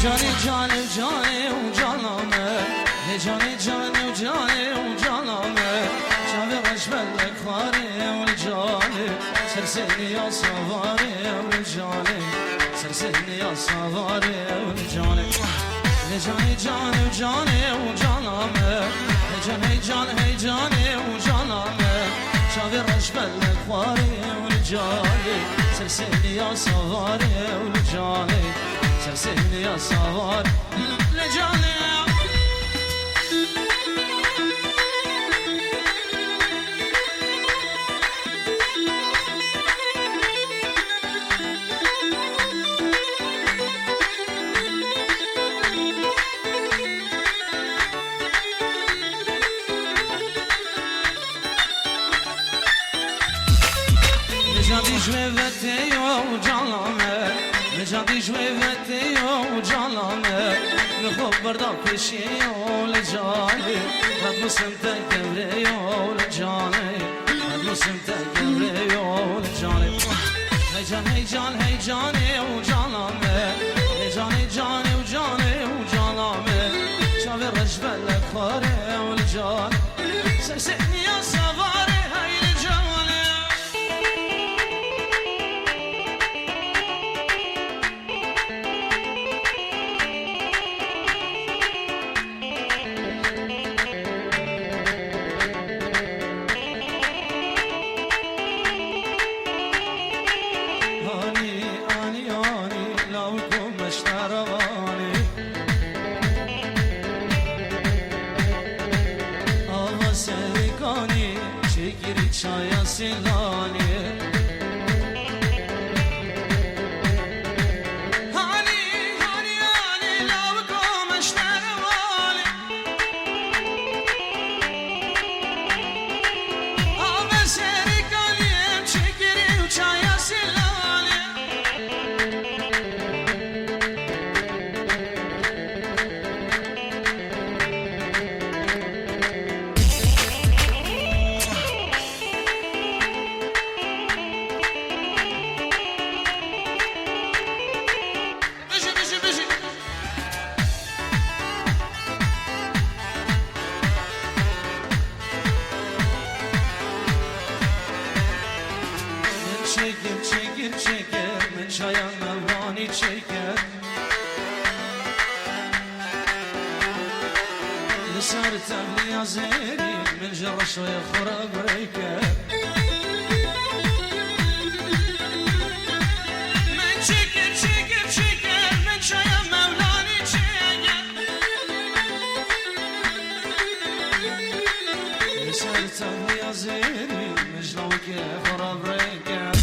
جانی جانی و جانی و جانامه جانی جانی و جانی و جانامه شاوی رشبل اکواری و جانی سرسینی یا سواری و جانی سرسینی یا سواری و جانی جانی جانی و جانی و جانامه جانی جانی جانی و جانامه شاوی رشبل اکواری و جانی سرسینی یا سواری و جانی سرسینی یا سواری لجانی نجادي جويفتي وجالامه نجادي جويفتي وجالامه نخبر داك شي ولجاني رد مسلمتك قبري ولجاني رد مسلمتك قبري ولجاني هيجان هيجان هيجاني وجالامه هيجاني جاني وجاني وجالامه شافي الرجبه الاكبر ولجاني سرسقني يا صباري هاي لجاني شايا سلاني هاني هاني هاني لو بكم اشتروالي بس ريكالي شكري وشايا سلاني çekir çekir çekir من شایم موانی çekir لسار تبلي يا زيني من جرش ويخرب ريكر من çekir çekir çekir من شایم موانی çekir لسار تبلي يا زيني من جرش ويخرب ريكر